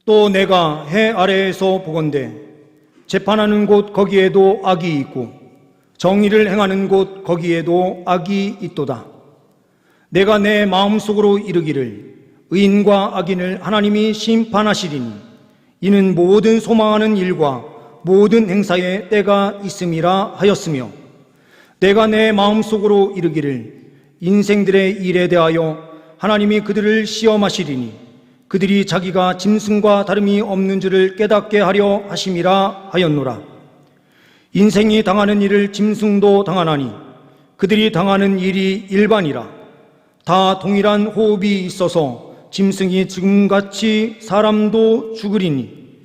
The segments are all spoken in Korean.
또 내가 해 아래에서 보건대 재판하는 곳 거기에도 악이 있고 정의를 행하는 곳 거기에도 악이 있도다. 내가 내 마음속으로 이르기를 의인과 악인을 하나님이 심판하시리니 이는 모든 소망하는 일과 모든 행사에 때가 있음이라 하였으며, 내가 내 마음속으로 이르기를 인생들의 일에 대하여 하나님이 그들을 시험하시리니 그들이 자기가 짐승과 다름이 없는 줄을 깨닫게 하려 하심이라 하였노라. 인생이 당하는 일을 짐승도 당하나니 그들이 당하는 일이 일반이라. 다 동일한 호흡이 있어서 짐승이 지금같이 사람도 죽으리니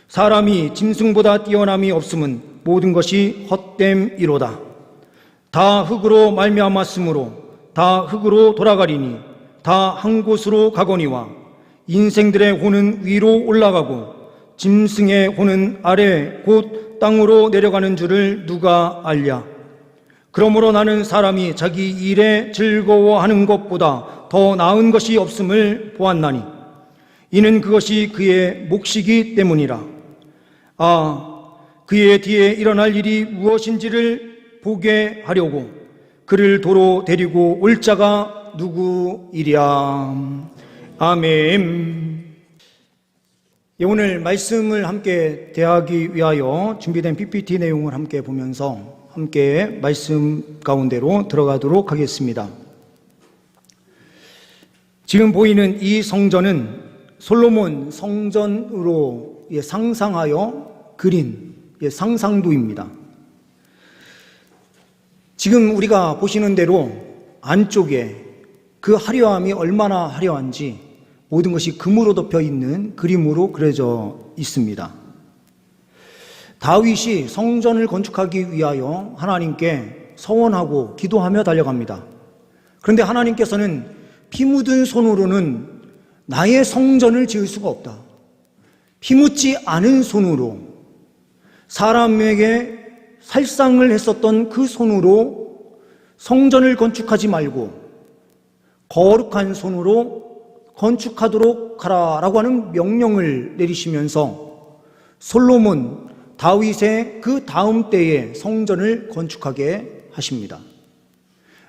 사람이 짐승보다 뛰어남이 없음은 모든 것이 헛됨이로다. 다 흙으로 말미암았으므로 다 흙으로 돌아가리니 다 한 곳으로 가거니와 인생들의 혼은 위로 올라가고 짐승의 혼은 아래 곧 땅으로 내려가는 줄을 누가 알랴. 그러므로 나는 사람이 자기 일에 즐거워하는 것보다 더 나은 것이 없음을 보았나니 이는 그것이 그의 몫이기 때문이라. 그의 뒤에 일어날 일이 무엇인지를 보게 하려고 그를 도로 데리고 올 자가 누구이랴. 아멘. 오늘 말씀을 함께 대하기 위하여 준비된 PPT 내용을 함께 보면서 함께 말씀 가운데로 들어가도록 하겠습니다. 지금 보이는 이 성전은 솔로몬 성전으로 상상하여 그린 상상도입니다. 지금 우리가 보시는 대로 안쪽에 그 화려함이 얼마나 화려한지 모든 것이 금으로 덮여 있는 그림으로 그려져 있습니다. 다윗이 성전을 건축하기 위하여 하나님께 서원하고 기도하며 달려갑니다. 그런데 하나님께서는 피 묻은 손으로는 나의 성전을 지을 수가 없다. 피 묻지 않은 손으로 사람에게 살상을 했었던 그 손으로 성전을 건축하지 말고 거룩한 손으로 건축하도록 하라라고 하는 명령을 내리시면서 솔로몬, 다윗의 그 다음 때에 성전을 건축하게 하십니다.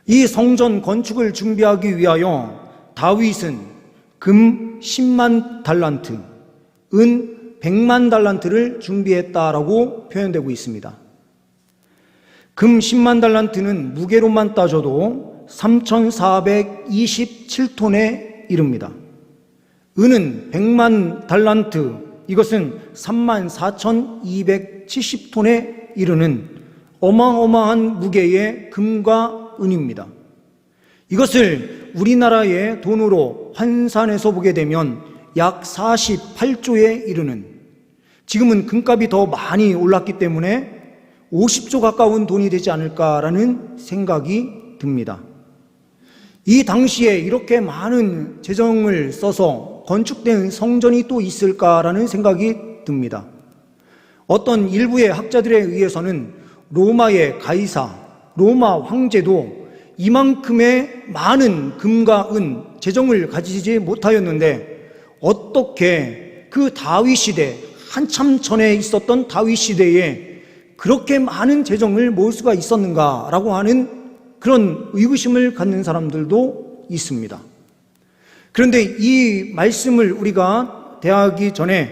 이 성전 건축을 준비하기 위하여 다윗은 금 10만 달란트, 은 100만 달란트를 준비했다라고 표현되고 있습니다. 금 10만 달란트는 무게로만 따져도 3,427톤에 이릅니다. 은은 100만 달란트, 이것은 34,270톤에 이르는 어마어마한 무게의 금과 은입니다. 이것을 우리나라의 돈으로 환산해서 보게 되면 약 48조에 이르는, 지금은 금값이 더 많이 올랐기 때문에 50조 가까운 돈이 되지 않을까라는 생각이 듭니다. 이 당시에 이렇게 많은 재정을 써서 건축된 성전이 또 있을까라는 생각이 듭니다. 어떤 일부의 학자들에 의해서는 로마의 가이사, 로마 황제도 이만큼의 많은 금과 은, 재정을 가지지 못하였는데 어떻게 그 다윗 시대, 한참 전에 있었던 다윗 시대에 그렇게 많은 재정을 모을 수가 있었는가라고 하는 그런 의구심을 갖는 사람들도 있습니다. 그런데 이 말씀을 우리가 대하기 전에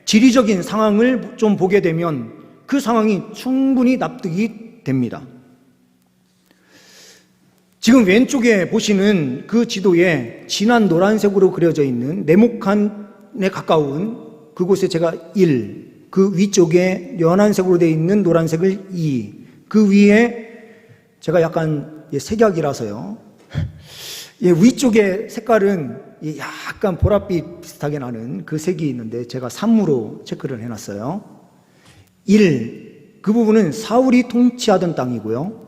지리적인 상황을 좀 보게 되면 그 상황이 충분히 납득이 됩니다. 지금 왼쪽에 보시는 그 지도에 진한 노란색으로 그려져 있는 네모칸에 가까운 그곳에 제가 1, 그 위쪽에 연한색으로 되어 있는 노란색을 2, 그 위에 제가 약간 색약이라서요. 위쪽에 색깔은 약간 보랏빛 비슷하게 나는 그 색이 있는데 제가 3으로 체크를 해놨어요. 1, 그 부분은 사울이 통치하던 땅이고요.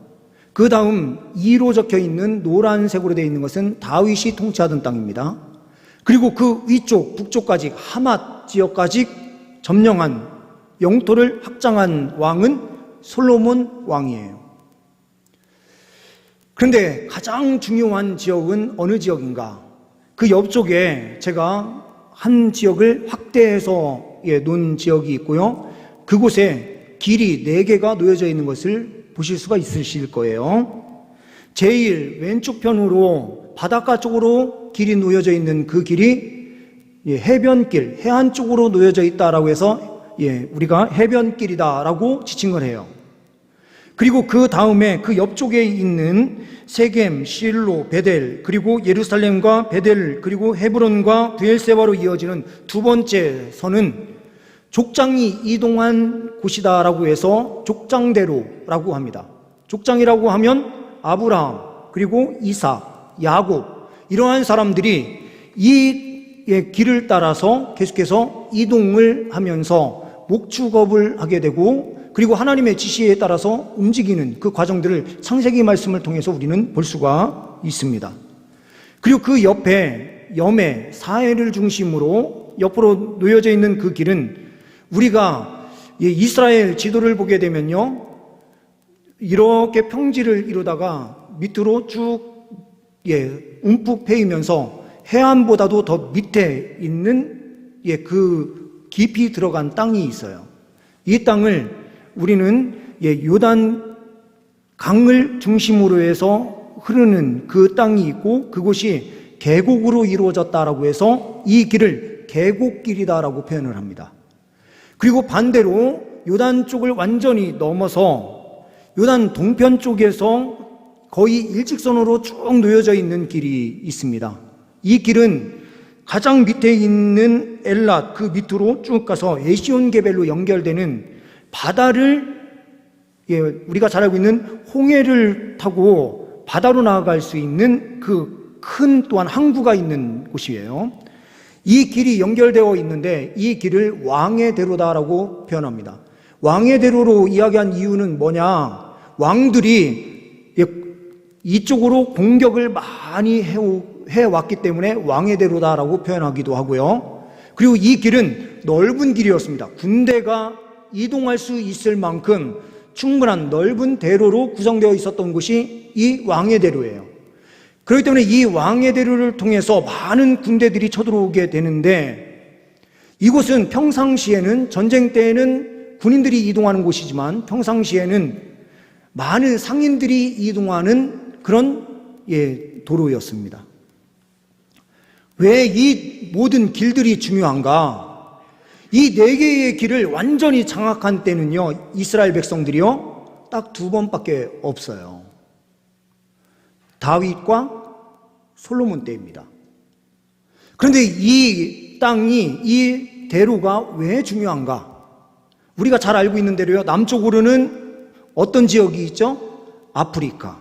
그 다음 2로 적혀 있는 노란색으로 되어 있는 것은 다윗이 통치하던 땅입니다. 그리고 그 위쪽, 북쪽까지 하맛 지역까지 점령한, 영토를 확장한 왕은 솔로몬 왕이에요. 그런데 가장 중요한 지역은 어느 지역인가? 그 옆쪽에 제가 한 지역을 확대해서 놓은 지역이 있고요. 그곳에 길이 4개가 놓여져 있는 것을 보실 수가 있으실 거예요. 제일 왼쪽 편으로 바닷가 쪽으로 길이 놓여져 있는 그 길이 해변길, 해안 쪽으로 놓여져 있다라고 해서 우리가 해변길이다라고 지칭을 해요. 그리고 그 다음에 그 옆쪽에 있는 세겜, 실로, 베델, 그리고 예루살렘과 베델, 그리고 헤브론과 브엘세바로 이어지는 두 번째 선은 족장이 이동한 곳이다라고 해서 족장대로라고 합니다. 족장이라고 하면 아브라함, 그리고 이삭, 야곱, 이러한 사람들이 이 길을 따라서 계속해서 이동을 하면서 목축업을 하게 되고, 그리고 하나님의 지시에 따라서 움직이는 그 과정들을 창세기 말씀을 통해서 우리는 볼 수가 있습니다. 그리고 그 옆에 염해, 사해를 중심으로 옆으로 놓여져 있는 그 길은 우리가 이스라엘 지도를 보게 되면요, 이렇게 평지를 이루다가 밑으로 쭉 움푹 패이면서 해안보다도 더 밑에 있는 그 깊이 들어간 땅이 있어요. 이 땅을 우리는 요단 강을 중심으로 해서 흐르는 그 땅이 있고, 그곳이 계곡으로 이루어졌다라고 해서 이 길을 계곡길이다라고 표현을 합니다. 그리고 반대로 요단 쪽을 완전히 넘어서 요단 동편 쪽에서 거의 일직선으로 쭉 놓여져 있는 길이 있습니다. 이 길은 가장 밑에 있는 엘랏 그 밑으로 쭉 가서 에시온게벨로 연결되는 바다를 우리가 잘 알고 있는 홍해를 타고 바다로 나아갈 수 있는 그 큰 또한 항구가 있는 곳이에요. 이 길이 연결되어 있는데 이 길을 왕의 대로다라고 표현합니다. 왕의 대로로 이야기한 이유는 뭐냐? 왕들이 이쪽으로 공격을 많이 해왔기 때문에 왕의 대로다라고 표현하기도 하고요. 그리고 이 길은 넓은 길이었습니다. 군대가 이동할 수 있을 만큼 충분한 넓은 대로로 구성되어 있었던 곳이 이 왕의 대로예요. 그렇기 때문에 이 왕의 대로를 통해서 많은 군대들이 쳐들어오게 되는데, 이곳은 평상시에는, 전쟁 때에는 군인들이 이동하는 곳이지만 평상시에는 많은 상인들이 이동하는 그런 도로였습니다. 왜 이 모든 길들이 중요한가? 이 4개의 길을 완전히 장악한 때는요, 이스라엘 백성들이요, 딱 2번밖에 없어요. 다윗과 솔로몬 때입니다. 그런데 이 땅이, 이 대로가 왜 중요한가? 우리가 잘 알고 있는 대로요, 남쪽으로는 어떤 지역이 있죠? 아프리카,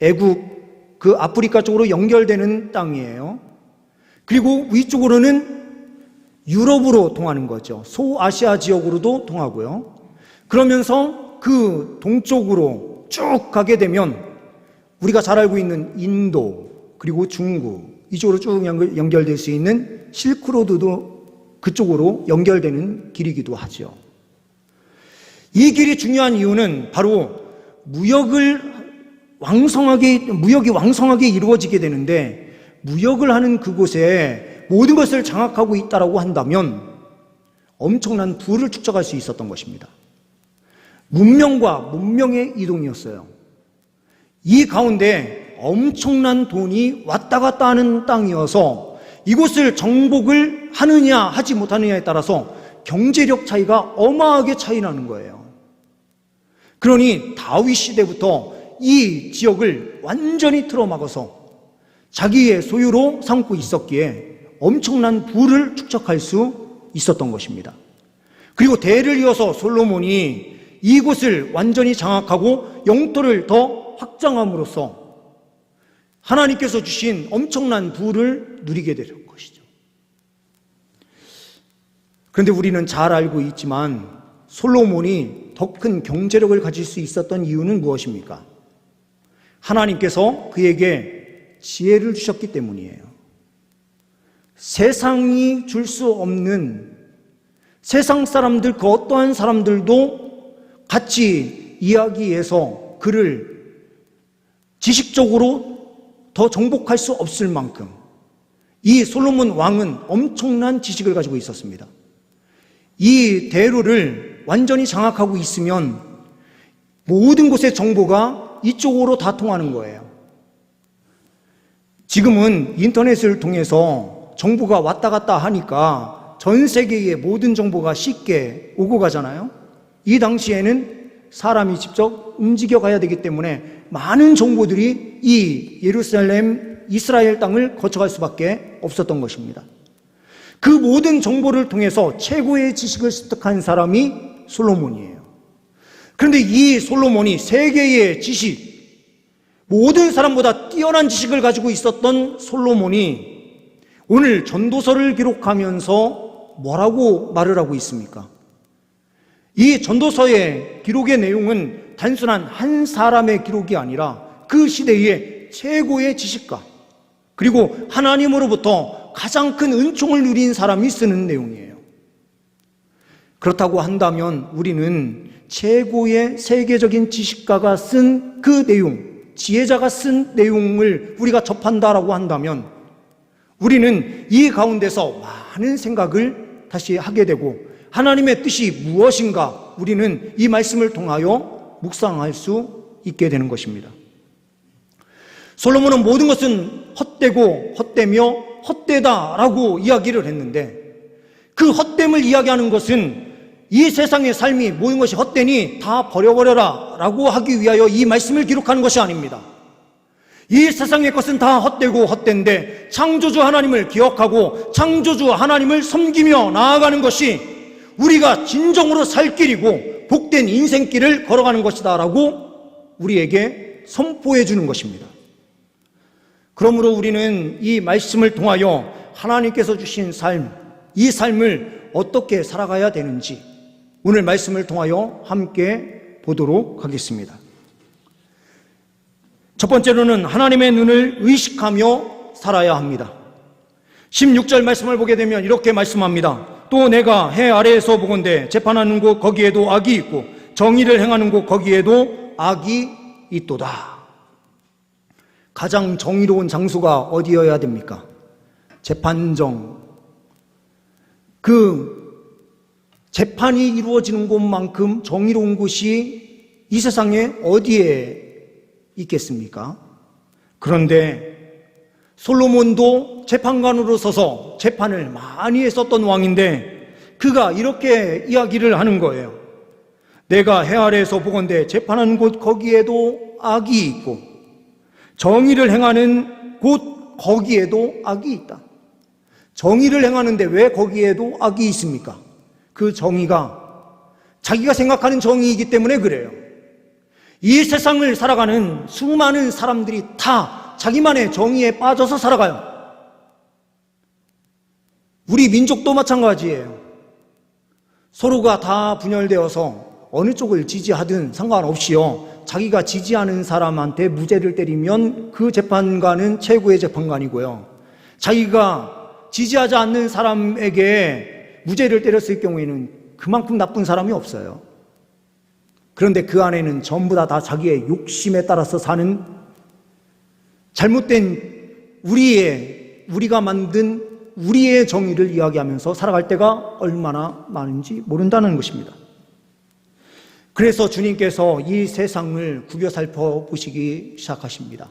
애국, 그 아프리카 쪽으로 연결되는 땅이에요. 그리고 위쪽으로는 유럽으로 통하는 거죠. 소아시아 지역으로도 통하고요. 그러면서 그 동쪽으로 쭉 가게 되면 우리가 잘 알고 있는 인도, 그리고 중국, 이쪽으로 쭉 연결될 수 있는 실크로드도 그쪽으로 연결되는 길이기도 하죠. 이 길이 중요한 이유는 바로 무역이 왕성하게 이루어지게 되는데, 무역을 하는 그곳에 모든 것을 장악하고 있다라고 한다면 엄청난 부를 축적할 수 있었던 것입니다. 문명과 문명의 이동이었어요. 이 가운데 엄청난 돈이 왔다 갔다 하는 땅이어서 이곳을 정복을 하느냐 하지 못하느냐에 따라서 경제력 차이가 어마하게 차이 나는 거예요. 그러니 다윗 시대부터 이 지역을 완전히 틀어막아서 자기의 소유로 삼고 있었기에 엄청난 부를 축적할 수 있었던 것입니다. 그리고 대를 이어서 솔로몬이 이곳을 완전히 장악하고 영토를 더 확장함으로써 하나님께서 주신 엄청난 부를 누리게 될 것이죠. 그런데 우리는 잘 알고 있지만 솔로몬이 더 큰 경제력을 가질 수 있었던 이유는 무엇입니까? 하나님께서 그에게 지혜를 주셨기 때문이에요. 세상이 줄 수 없는, 세상 사람들 그 어떠한 사람들도 같이 이야기해서 그를 지식적으로 더 정복할 수 없을 만큼 이 솔로몬 왕은 엄청난 지식을 가지고 있었습니다. 이 대로를 완전히 장악하고 있으면 모든 곳의 정보가 이쪽으로 다 통하는 거예요. 지금은 인터넷을 통해서 정보가 왔다 갔다 하니까 전 세계의 모든 정보가 쉽게 오고 가잖아요. 이 당시에는 사람이 직접 움직여 가야 되기 때문에 많은 정보들이 이 예루살렘, 이스라엘 땅을 거쳐갈 수밖에 없었던 것입니다. 그 모든 정보를 통해서 최고의 지식을 습득한 사람이 솔로몬이에요. 그런데 이 솔로몬이 세계의 지식, 모든 사람보다 뛰어난 지식을 가지고 있었던 솔로몬이 오늘 전도서를 기록하면서 뭐라고 말을 하고 있습니까? 이 전도서의 기록의 내용은 단순한 한 사람의 기록이 아니라 그 시대의 최고의 지식가, 그리고 하나님으로부터 가장 큰 은총을 누린 사람이 쓰는 내용이에요. 그렇다고 한다면 우리는 최고의 세계적인 지식가가 쓴 그 내용, 지혜자가 쓴 내용을 우리가 접한다라고 한다면 우리는 이 가운데서 많은 생각을 다시 하게 되고 하나님의 뜻이 무엇인가 우리는 이 말씀을 통하여 묵상할 수 있게 되는 것입니다. 솔로몬은 모든 것은 헛되고 헛되며 헛되다라고 이야기를 했는데 그 헛됨을 이야기하는 것은 이 세상의 삶이 모든 것이 헛되니 다 버려버려라 라고 하기 위하여 이 말씀을 기록하는 것이 아닙니다. 이 세상의 것은 다 헛되고 헛된데 창조주 하나님을 기억하고 창조주 하나님을 섬기며 나아가는 것이 우리가 진정으로 살 길이고 복된 인생길을 걸어가는 것이다 라고 우리에게 선포해 주는 것입니다. 그러므로 우리는 이 말씀을 통하여 하나님께서 주신 삶, 이 삶을 어떻게 살아가야 되는지 오늘 말씀을 통하여 함께 보도록 하겠습니다. 첫 번째로는 하나님의 눈을 의식하며 살아야 합니다. 16절 말씀을 보게 되면 이렇게 말씀합니다. 또 내가 해 아래에서 보건대 재판하는 곳 거기에도 악이 있고 정의를 행하는 곳 거기에도 악이 있도다. 가장 정의로운 장소가 어디여야 됩니까? 재판정. 그 재판이 이루어지는 곳만큼 정의로운 곳이 이 세상에 어디에 있겠습니까? 그런데 솔로몬도 재판관으로 서서 재판을 많이 했었던 왕인데 그가 이렇게 이야기를 하는 거예요. 내가 해 아래에서 보건대 재판하는 곳 거기에도 악이 있고 정의를 행하는 곳 거기에도 악이 있다. 정의를 행하는데 왜 거기에도 악이 있습니까? 그 정의가 자기가 생각하는 정의이기 때문에 그래요. 이 세상을 살아가는 수많은 사람들이 다 자기만의 정의에 빠져서 살아가요. 우리 민족도 마찬가지예요. 서로가 다 분열되어서 어느 쪽을 지지하든 상관없이요, 자기가 지지하는 사람한테 무죄를 때리면 그 재판관은 최고의 재판관이고요, 자기가 지지하지 않는 사람에게 무죄를 때렸을 경우에는 그만큼 나쁜 사람이 없어요. 그런데 그 안에는 전부 다 자기의 욕심에 따라서 사는 잘못된 우리가 만든 우리의 정의를 이야기하면서 살아갈 때가 얼마나 많은지 모른다는 것입니다. 그래서 주님께서 이 세상을 구겨 살펴보시기 시작하십니다.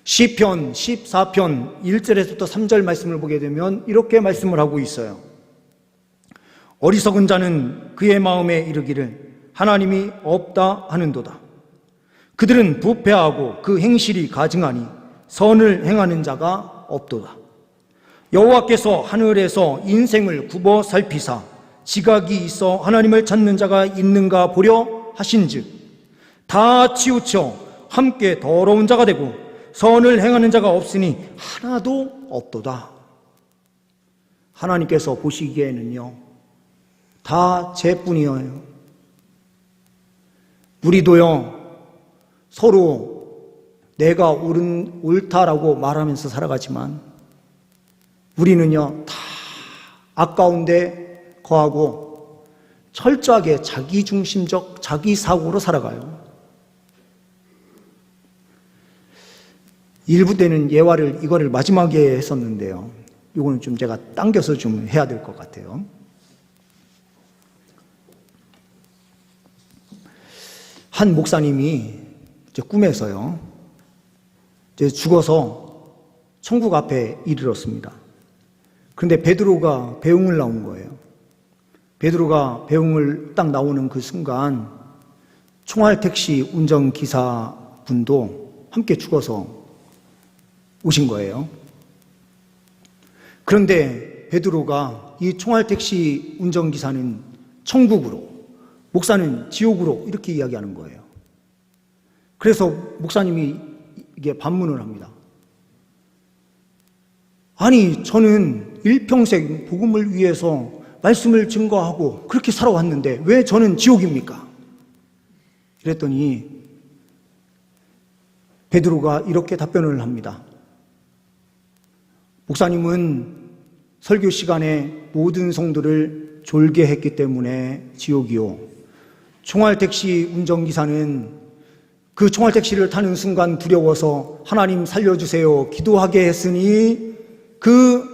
시편 14편 1절에서부터 3절 말씀을 보게 되면 이렇게 말씀을 하고 있어요. 어리석은 자는 그의 마음에 이르기를 하나님이 없다 하는도다. 그들은 부패하고 그 행실이 가증하니 선을 행하는 자가 없도다. 여호와께서 하늘에서 인생을 굽어 살피사 지각이 있어 하나님을 찾는 자가 있는가 보려 하신즉 다 치우쳐 함께 더러운 자가 되고 선을 행하는 자가 없으니 하나도 없도다. 하나님께서 보시기에는요, 다 죄뿐이에요. 우리도요, 서로 내가 옳다라고 말하면서 살아가지만 우리는요, 다 아까운데 거하고 철저하게 자기중심적 자기 사고로 살아가요. 일부 때는 이거를 마지막에 했었는데요, 이거는 좀 제가 당겨서 좀 해야 될 것 같아요. 한 목사님이 이제 꿈에서요, 이제 죽어서 천국 앞에 이르렀습니다. 그런데 베드로가 배웅을 나온 거예요. 베드로가 배웅을 딱 나오는 그 순간 총알택시 운전기사 분도 함께 죽어서 오신 거예요. 그런데 베드로가 이 총알택시 운전기사는 천국으로, 목사는 지옥으로 이렇게 이야기하는 거예요. 그래서 목사님이 이게 반문을 합니다. 아니, 저는 일평생 복음을 위해서 말씀을 증거하고 그렇게 살아왔는데 왜 저는 지옥입니까? 그랬더니 베드로가 이렇게 답변을 합니다. 목사님은 설교 시간에 모든 성도를 졸게 했기 때문에 지옥이요, 총알택시 운전기사는 그 총알택시를 타는 순간 두려워서 하나님 살려주세요 기도하게 했으니 그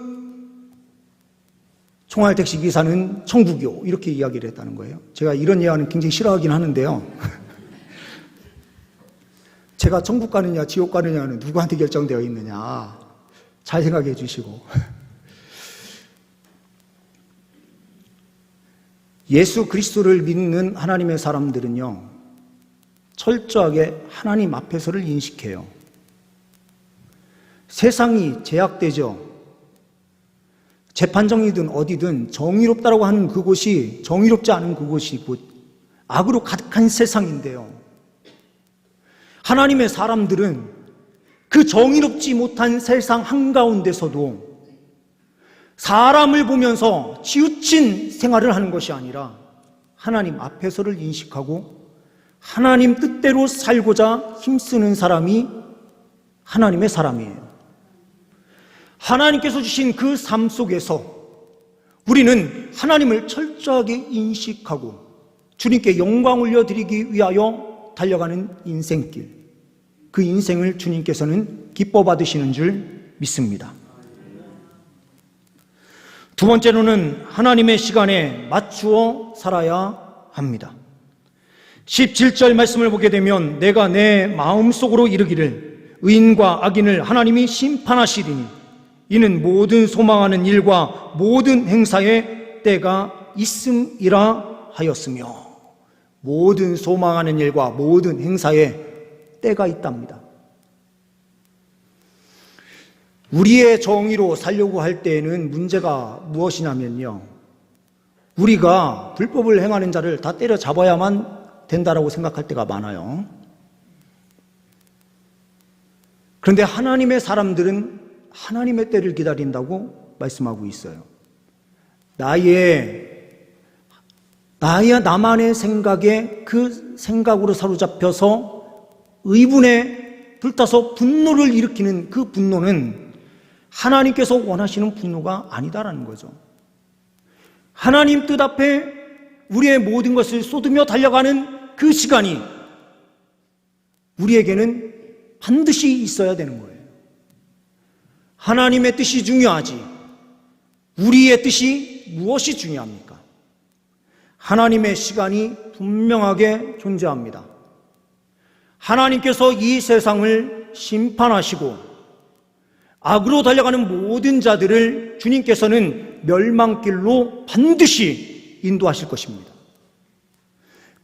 총알택시 기사는 천국이요, 이렇게 이야기를 했다는 거예요. 제가 이런 이야기는 굉장히 싫어하긴 하는데요. 제가 천국 가느냐 지옥 가느냐는 누구한테 결정되어 있느냐 잘 생각해 주시고, 예수 그리스도를 믿는 하나님의 사람들은요, 철저하게 하나님 앞에서를 인식해요. 세상이 제약되죠. 재판정이든 어디든 정의롭다라고 하는 그곳이 정의롭지 않은 그곳이 곧 악으로 가득한 세상인데요, 하나님의 사람들은 그 정의롭지 못한 세상 한가운데서도 사람을 보면서 치우친 생활을 하는 것이 아니라 하나님 앞에서를 인식하고 하나님 뜻대로 살고자 힘쓰는 사람이 하나님의 사람이에요. 하나님께서 주신 그 삶 속에서 우리는 하나님을 철저하게 인식하고 주님께 영광 올려드리기 위하여 달려가는 인생길, 그 인생을 주님께서는 기뻐 받으시는 줄 믿습니다. 두 번째로는 하나님의 시간에 맞추어 살아야 합니다. 17절 말씀을 보게 되면 내가 내 마음속으로 이르기를 의인과 악인을 하나님이 심판하시리니 이는 모든 소망하는 일과 모든 행사에 때가 있음이라 하였으며, 모든 소망하는 일과 모든 행사에 때가 있답니다. 우리의 정의로 살려고 할 때에는 문제가 무엇이냐면요, 우리가 불법을 행하는 자를 다 때려잡아야만 된다라고 생각할 때가 많아요. 그런데 하나님의 사람들은 하나님의 때를 기다린다고 말씀하고 있어요. 나만의 생각에 그 생각으로 사로잡혀서 의분에 불타서 분노를 일으키는 그 분노는 하나님께서 원하시는 분노가 아니다라는 거죠. 하나님 뜻 앞에 우리의 모든 것을 쏟으며 달려가는 그 시간이 우리에게는 반드시 있어야 되는 거예요. 하나님의 뜻이 중요하지 우리의 뜻이 무엇이 중요합니까? 하나님의 시간이 분명하게 존재합니다. 하나님께서 이 세상을 심판하시고 악으로 달려가는 모든 자들을 주님께서는 멸망길로 반드시 인도하실 것입니다.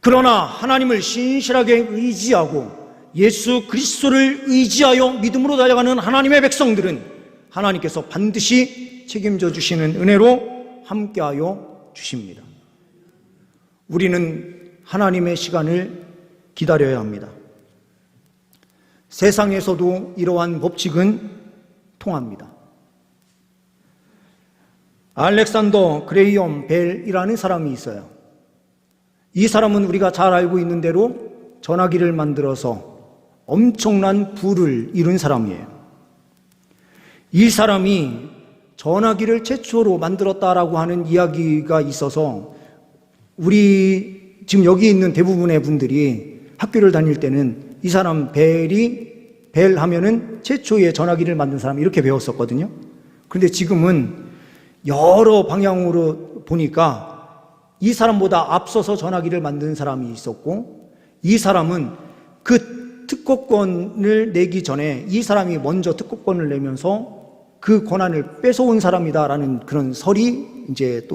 그러나 하나님을 신실하게 의지하고 예수 그리스도를 의지하여 믿음으로 달려가는 하나님의 백성들은 하나님께서 반드시 책임져 주시는 은혜로 함께하여 주십니다. 우리는 하나님의 시간을 기다려야 합니다. 세상에서도 이러한 법칙은 통합니다. 알렉산더 그레이엄 벨이라는 사람이 있어요. 이 사람은 우리가 잘 알고 있는 대로 전화기를 만들어서 엄청난 부를 이룬 사람이에요. 이 사람이 전화기를 최초로 만들었다라고 하는 이야기가 있어서 우리 지금 여기 있는 대부분의 분들이 학교를 다닐 때는 이 사람 벨 하면은 최초의 전화기를 만든 사람 이렇게 배웠었거든요. 그런데 지금은 여러 방향으로 보니까 이 사람보다 앞서서 전화기를 만든 사람이 있었고, 이 사람은 그 특허권을 내기 전에 이 사람이 먼저 특허권을 내면서 그 권한을 뺏어온 사람이다라는 그런 설이 이제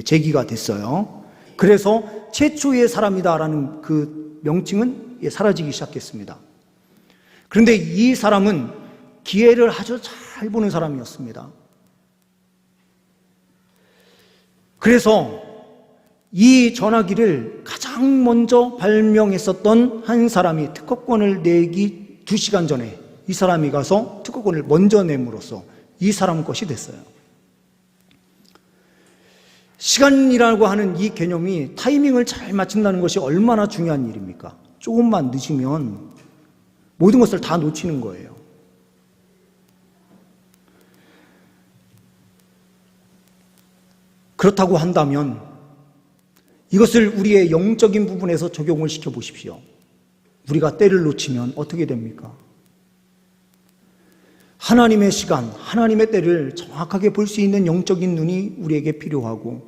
제기가 됐어요. 그래서 최초의 사람이다라는 그 명칭은 사라지기 시작했습니다. 그런데 이 사람은 기회를 아주 잘 보는 사람이었습니다. 그래서 이 전화기를 가장 먼저 발명했었던 한 사람이 특허권을 내기 2시간 전에 이 사람이 가서 특허권을 먼저 내므로써 이 사람 것이 됐어요. 시간이라고 하는 이 개념이 타이밍을 잘 맞춘다는 것이 얼마나 중요한 일입니까? 조금만 늦으면 모든 것을 다 놓치는 거예요. 그렇다고 한다면 이것을 우리의 영적인 부분에서 적용을 시켜 보십시오. 우리가 때를 놓치면 어떻게 됩니까? 하나님의 시간, 하나님의 때를 정확하게 볼 수 있는 영적인 눈이 우리에게 필요하고,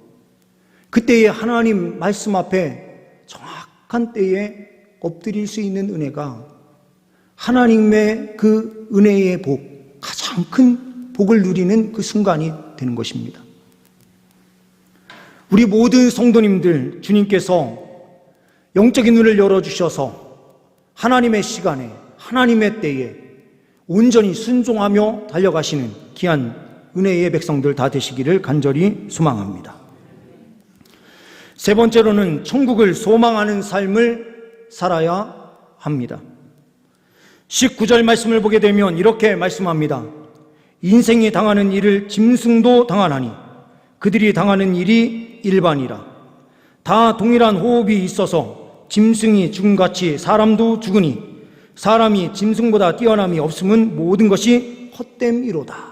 그때에 하나님 말씀 앞에 정확한 때에 엎드릴 수 있는 은혜가 하나님의 그 은혜의 복, 가장 큰 복을 누리는 그 순간이 되는 것입니다. 우리 모든 성도님들, 주님께서 영적인 눈을 열어주셔서 하나님의 시간에, 하나님의 때에 온전히 순종하며 달려가시는 귀한 은혜의 백성들 다 되시기를 간절히 소망합니다. 세 번째로는 천국을 소망하는 삶을 살아야 합니다. 19절 말씀을 보게 되면 이렇게 말씀합니다. 인생이 당하는 일을 짐승도 당하나니 그들이 당하는 일이 일반이라. 다 동일한 호흡이 있어서 짐승이 죽음같이 사람도 죽으니 사람이 짐승보다 뛰어남이 없음은 모든 것이 헛됨이로다.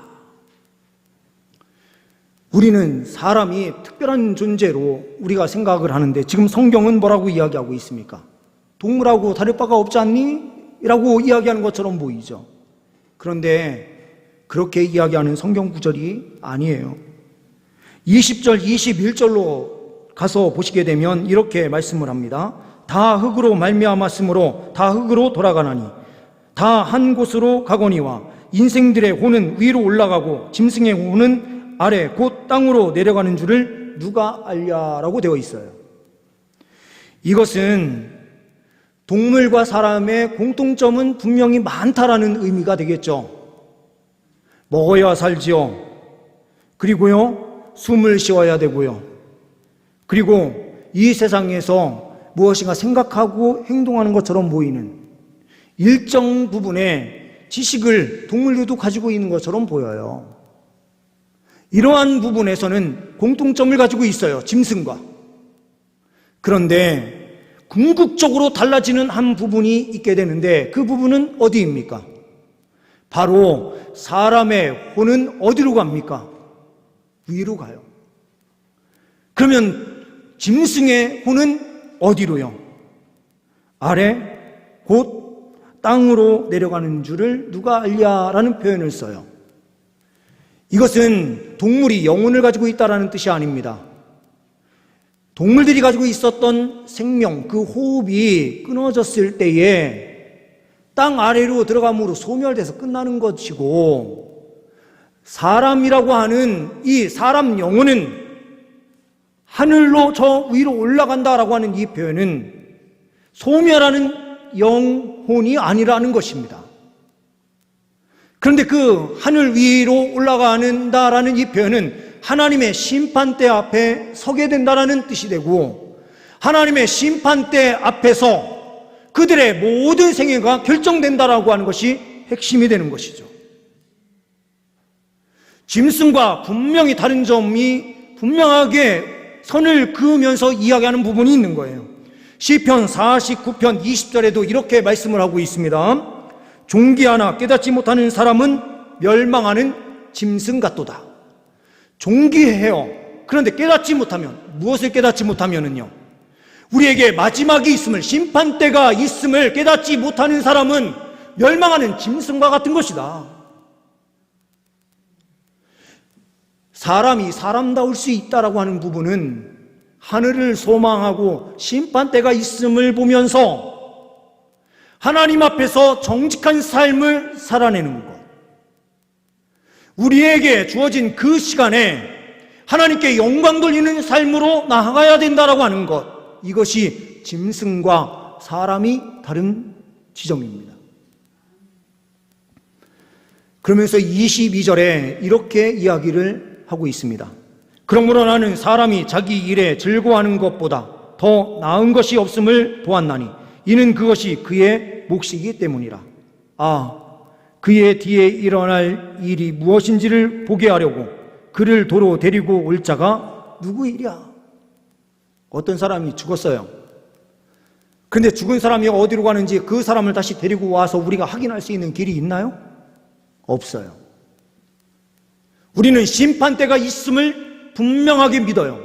우리는 사람이 특별한 존재로 우리가 생각을 하는데 지금 성경은 뭐라고 이야기하고 있습니까? 동물하고 다를 바가 없지 않니? 라고 이야기하는 것처럼 보이죠. 그런데 그렇게 이야기하는 성경 구절이 아니에요. 20절, 21절로 가서 보시게 되면 이렇게 말씀을 합니다. 다 흙으로 말미암았으므로 다 흙으로 돌아가나니 다 한 곳으로 가거니와 인생들의 혼은 위로 올라가고 짐승의 혼은 아래 곧 땅으로 내려가는 줄을 누가 알랴라고 되어 있어요. 이것은 동물과 사람의 공통점은 분명히 많다라는 의미가 되겠죠. 먹어야 살지요. 그리고요, 숨을 쉬어야 되고요. 그리고 이 세상에서 무엇인가 생각하고 행동하는 것처럼 보이는 일정 부분의 지식을 동물들도 가지고 있는 것처럼 보여요. 이러한 부분에서는 공통점을 가지고 있어요, 짐승과. 그런데 궁극적으로 달라지는 한 부분이 있게 되는데 그 부분은 어디입니까? 바로 사람의 혼은 어디로 갑니까? 위로 가요. 그러면 짐승의 혼은 어디로요? 아래 곧 땅으로 내려가는 줄을 누가 알랴라는 표현을 써요. 이것은 동물이 영혼을 가지고 있다는 뜻이 아닙니다. 동물들이 가지고 있었던 생명, 그 호흡이 끊어졌을 때에 땅 아래로 들어감으로 소멸돼서 끝나는 것이고, 사람이라고 하는 이 사람 영혼은 하늘로 저 위로 올라간다라고 하는 이 표현은 소멸하는 영혼이 아니라는 것입니다. 그런데 그 하늘 위로 올라가는다라는 이 표현은 하나님의 심판대 앞에 서게 된다라는 뜻이 되고, 하나님의 심판대 앞에서 그들의 모든 생애가 결정된다라고 하는 것이 핵심이 되는 것이죠. 짐승과 분명히 다른 점이 분명하게 선을 그으면서 이야기하는 부분이 있는 거예요. 시편 49편 20절에도 이렇게 말씀을 하고 있습니다. 종기 하나 깨닫지 못하는 사람은 멸망하는 짐승 같도다. 종기해요. 그런데 깨닫지 못하면, 무엇을 깨닫지 못하면은요, 우리에게 마지막이 있음을, 심판대가 있음을 깨닫지 못하는 사람은 멸망하는 짐승과 같은 것이다. 사람이 사람다울 수 있다라고 하는 부분은 하늘을 소망하고 심판대가 있음을 보면서 하나님 앞에서 정직한 삶을 살아내는 것. 우리에게 주어진 그 시간에 하나님께 영광 돌리는 삶으로 나아가야 된다라고 하는 것. 이것이 짐승과 사람이 다른 지점입니다. 그러면서 22절에 이렇게 이야기를 하고 있습니다. 그러므로 나는 사람이 자기 일에 즐거워하는 것보다 더 나은 것이 없음을 보았나니 이는 그것이 그의 몫이기 때문이라. 그의 뒤에 일어날 일이 무엇인지를 보게 하려고 그를 도로 데리고 올 자가 누구이랴. 어떤 사람이 죽었어요. 근데 죽은 사람이 어디로 가는지 그 사람을 다시 데리고 와서 우리가 확인할 수 있는 길이 있나요? 없어요. 우리는 심판대가 있음을 분명하게 믿어요.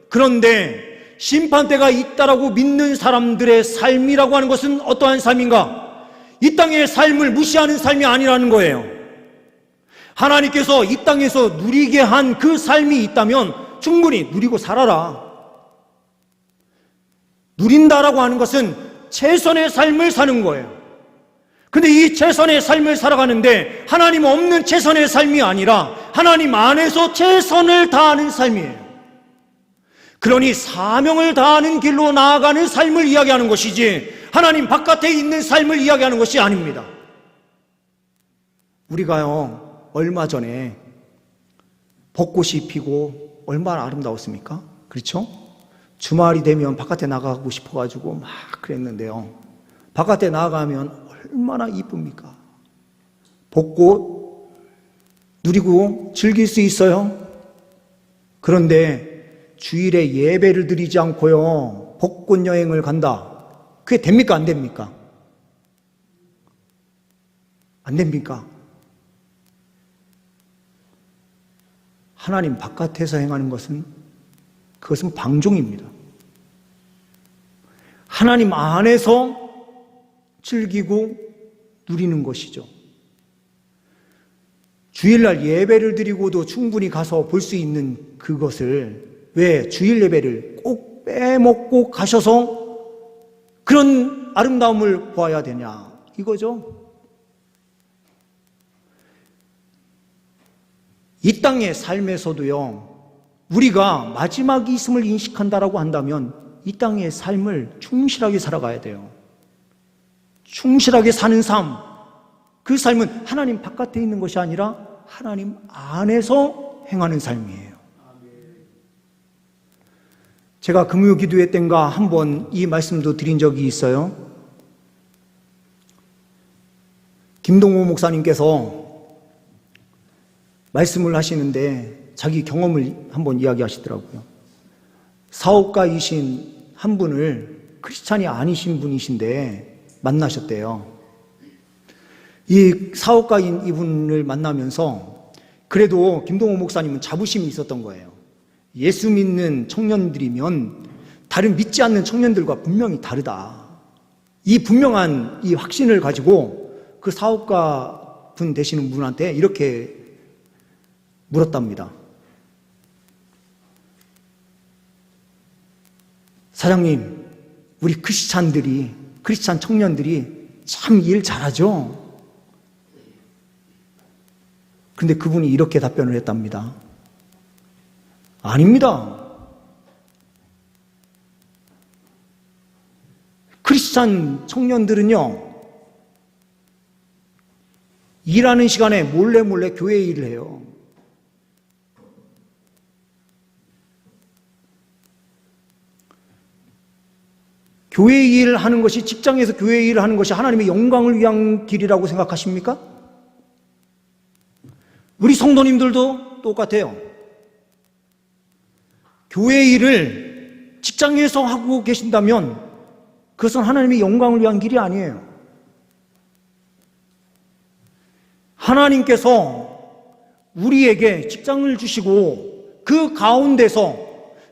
그런데 심판대가 있다라고 믿는 사람들의 삶이라고 하는 것은 어떠한 삶인가? 이 땅의 삶을 무시하는 삶이 아니라는 거예요. 하나님께서 이 땅에서 누리게 한 그 삶이 있다면 충분히 누리고 살아라. 누린다라고 하는 것은 최선의 삶을 사는 거예요. 근데 이 최선의 삶을 살아가는데 하나님 없는 최선의 삶이 아니라 하나님 안에서 최선을 다하는 삶이에요. 그러니 사명을 다하는 길로 나아가는 삶을 이야기하는 것이지 하나님 바깥에 있는 삶을 이야기하는 것이 아닙니다. 우리가요, 얼마 전에 벚꽃이 피고 얼마나 아름다웠습니까? 그렇죠? 주말이 되면 바깥에 나가고 싶어가지고 막 그랬는데요. 바깥에 나가면 얼마나 이쁩니까? 벚꽃 누리고 즐길 수 있어요. 그런데 주일에 예배를 드리지 않고요, 벚꽃 여행을 간다. 그게 됩니까? 안 됩니까? 안 됩니까? 하나님 바깥에서 행하는 것은 그것은 방종입니다. 하나님 안에서 즐기고 누리는 것이죠. 주일날 예배를 드리고도 충분히 가서 볼 수 있는 그것을 왜 주일 예배를 꼭 빼먹고 가셔서 그런 아름다움을 보아야 되냐 이거죠. 이 땅의 삶에서도요, 우리가 마지막이 있음을 인식한다라고 한다면 이 땅의 삶을 충실하게 살아가야 돼요. 충실하게 사는 삶, 그 삶은 하나님 바깥에 있는 것이 아니라 하나님 안에서 행하는 삶이에요. 제가 금요 기도회 땐가 한번 이 말씀도 드린 적이 있어요. 김동호 목사님께서 말씀을 하시는데 자기 경험을 한번 이야기하시더라고요. 사업가이신 한 분을 크리스찬이 아니신 분이신데 만나셨대요. 이 사업가인 이분을 만나면서 그래도 김동호 목사님은 자부심이 있었던 거예요. 예수 믿는 청년들이면 다른 믿지 않는 청년들과 분명히 다르다. 이 분명한 이 확신을 가지고 그 사업가 분 되시는 분한테 이렇게 물었답니다. 사장님, 우리 크리스찬 청년들이 참 일 잘하죠? 근데 그분이 이렇게 답변을 했답니다. 아닙니다. 크리스찬 청년들은요, 일하는 시간에 몰래 교회 일을 해요. 교회 일을 하는 것이, 직장에서 교회 일을 하는 것이 하나님의 영광을 위한 길이라고 생각하십니까? 우리 성도님들도 똑같아요. 교회 일을 직장에서 하고 계신다면 그것은 하나님의 영광을 위한 길이 아니에요. 하나님께서 우리에게 직장을 주시고 그 가운데서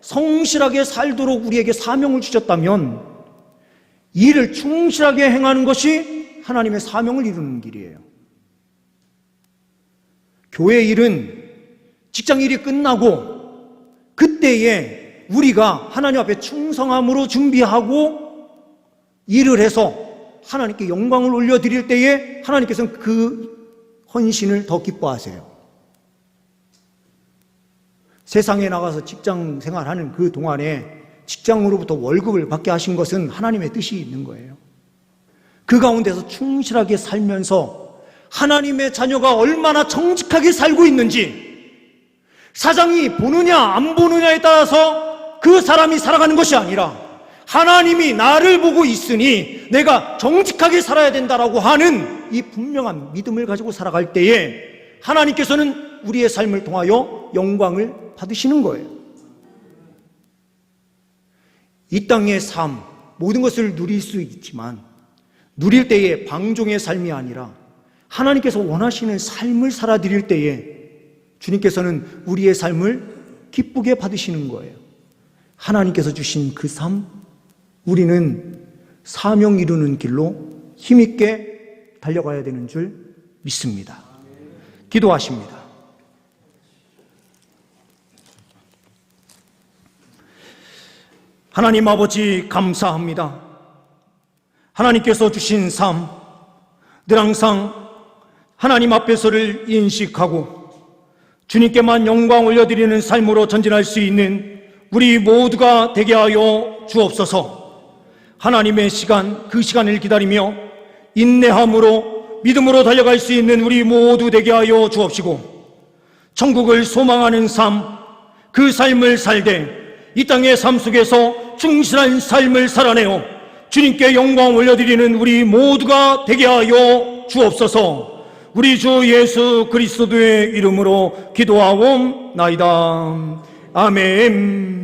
성실하게 살도록 우리에게 사명을 주셨다면 일을 충실하게 행하는 것이 하나님의 사명을 이루는 길이에요. 교회 일은 직장 일이 끝나고 그때에 우리가 하나님 앞에 충성함으로 준비하고 일을 해서 하나님께 영광을 올려드릴 때에 하나님께서는 그 헌신을 더 기뻐하세요. 세상에 나가서 직장 생활하는 그 동안에 직장으로부터 월급을 받게 하신 것은 하나님의 뜻이 있는 거예요. 그 가운데서 충실하게 살면서 하나님의 자녀가 얼마나 정직하게 살고 있는지, 사장이 보느냐 안 보느냐에 따라서 그 사람이 살아가는 것이 아니라 하나님이 나를 보고 있으니 내가 정직하게 살아야 된다라고 하는 이 분명한 믿음을 가지고 살아갈 때에 하나님께서는 우리의 삶을 통하여 영광을 받으시는 거예요. 이 땅의 삶, 모든 것을 누릴 수 있지만 누릴 때에 방종의 삶이 아니라 하나님께서 원하시는 삶을 살아드릴 때에 주님께서는 우리의 삶을 기쁘게 받으시는 거예요. 하나님께서 주신 그 삶, 우리는 사명 이루는 길로 힘있게 달려가야 되는 줄 믿습니다. 기도하십니다. 하나님 아버지 감사합니다. 하나님께서 주신 삶, 늘 항상 하나님 앞에서를 인식하고 주님께만 영광 올려드리는 삶으로 전진할 수 있는 우리 모두가 되게 하여 주옵소서. 하나님의 시간, 그 시간을 기다리며 인내함으로 믿음으로 달려갈 수 있는 우리 모두 되게 하여 주옵시고, 천국을 소망하는 삶, 그 삶을 살되 이 땅의 삶 속에서 충실한 삶을 살아내어 주님께 영광 올려드리는 우리 모두가 되게 하여 주옵소서. 우리 주 예수 그리스도의 이름으로 기도하옵나이다. 아멘.